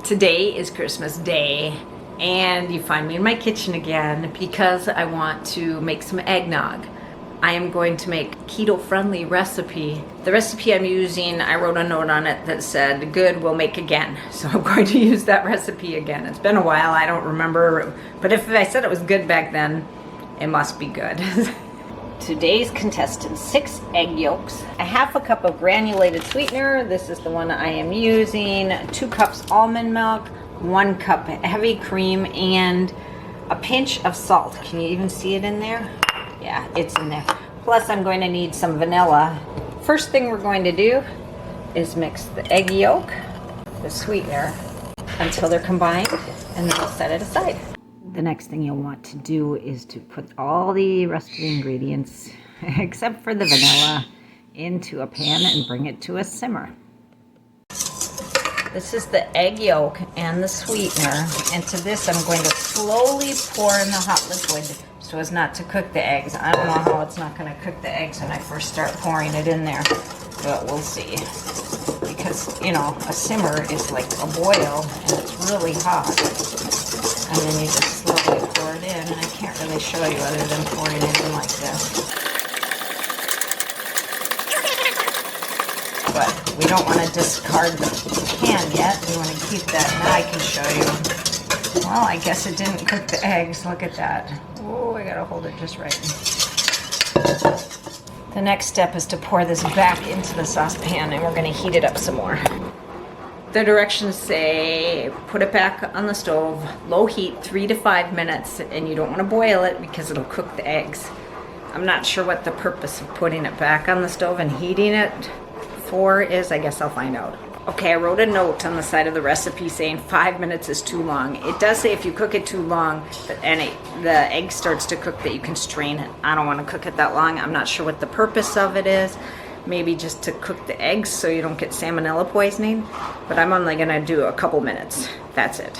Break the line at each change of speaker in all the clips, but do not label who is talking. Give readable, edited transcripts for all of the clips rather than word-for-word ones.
Today is Christmas Day, and you find me in my kitchen again because I want to make some eggnog. I am going to make a keto-friendly recipe. The recipe I'm using, I wrote a note on it that said, good, we'll make again. So I'm going to use that recipe again. It's been a while, I don't remember, but if I said it was good back then, it must be good. Today's contestants, 6 egg yolks, a half a cup of granulated sweetener, this is the one I am using, 2 cups almond milk, 1 cup heavy cream, and a pinch of salt. Can you even see it in there? Yeah, it's in there. Plus I'm going to need some vanilla. First thing we're going to do is mix the egg yolk, the sweetener, until they're combined, and then we'll set it aside. The next thing you'll want to do is to put all the rest of the ingredients, except for the vanilla, into a pan and bring it to a simmer. This is the egg yolk and the sweetener, and to this I'm going to slowly pour in the hot liquid so as not to cook the eggs. I don't know how it's not going to cook the eggs when I first start pouring it in there, but we'll see. Because, you know, a simmer is like a boil and it's really hot. And then you just slowly pour it in, and I can't really show you other than pouring it in like this. But we don't want to discard the pan yet. We want to keep that. Now I can show you. Well, I guess it didn't cook the eggs. Look at that. Oh, I gotta hold it just right. The next step is to pour this back into the saucepan, and we're going to heat it up some more. The directions say put it back on the stove, low heat, 3 to 5 minutes, and you don't want to boil it because it'll cook the eggs. I'm not sure what the purpose of putting it back on the stove and heating it for is. I guess I'll find out. Okay, I wrote a note on the side of the recipe saying 5 minutes is too long. It does say if you cook it too long and the egg starts to cook that you can strain it. I don't want to cook it that long. I'm not sure what the purpose of it is. Maybe just to cook the eggs so you don't get salmonella poisoning, but I'm only gonna do a couple minutes. That's it.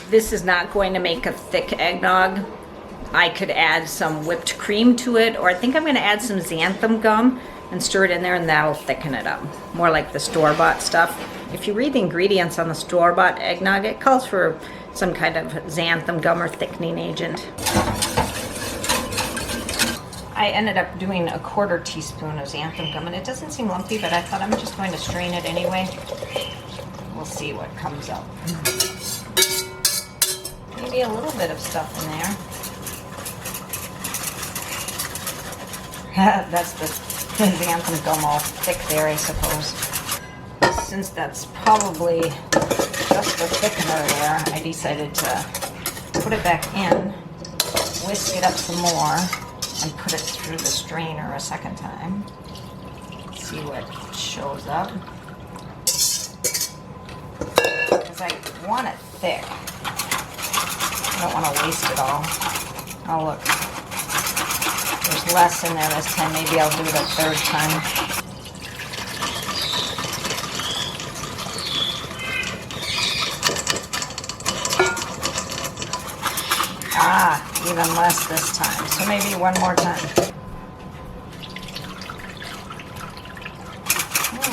This is not going to make a thick eggnog. I could add some whipped cream to it, or I think I'm gonna add some xanthan gum and stir it in there, and that'll thicken it up. More like the store-bought stuff. If you read the ingredients on the store-bought eggnog, it calls for some kind of xanthan gum or thickening agent. I ended up doing a 1/4 teaspoon of xanthan gum, and it doesn't seem lumpy, but I thought I'm just going to strain it anyway. We'll see what comes up. Maybe a little bit of stuff in there. That's the xanthan gum all thick there, I suppose. Since that's probably just the thickener there, I decided to put it back in, whisk it up some more, and put it through the strainer a second time. See what shows up. Because I want it thick. I don't want to waste it all. Oh look, there's less in there this time. Maybe I'll do it a 3rd time. Ah, even less this time. So maybe 1 more time.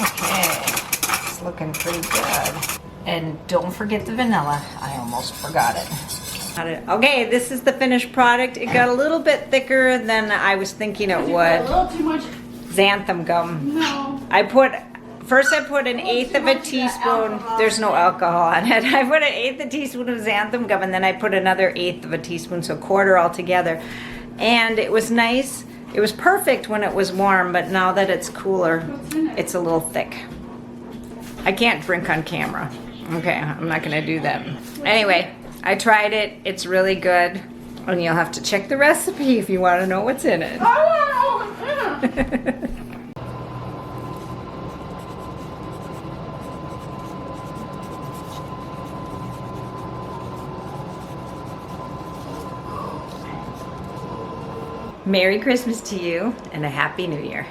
Okay, it's looking pretty good. And don't forget the vanilla. I almost forgot it. Okay, this is the finished product. It got a little bit thicker than I was thinking it would.
A little too much.
Xanthan gum.
No.
First I put an 1/8 of a teaspoon. There's no alcohol on it. I put an 1/8 of a teaspoon of xanthan gum, and then I put another 1/8 of a teaspoon, so 1/4 altogether. And it was nice. It was perfect when it was warm, but now that it's cooler, it's a little thick. I can't drink on camera. Okay, I'm not gonna do that. Anyway, I tried it. It's really good. And you'll have to check the recipe if you want to know what's in it. Merry Christmas to you and a Happy New Year.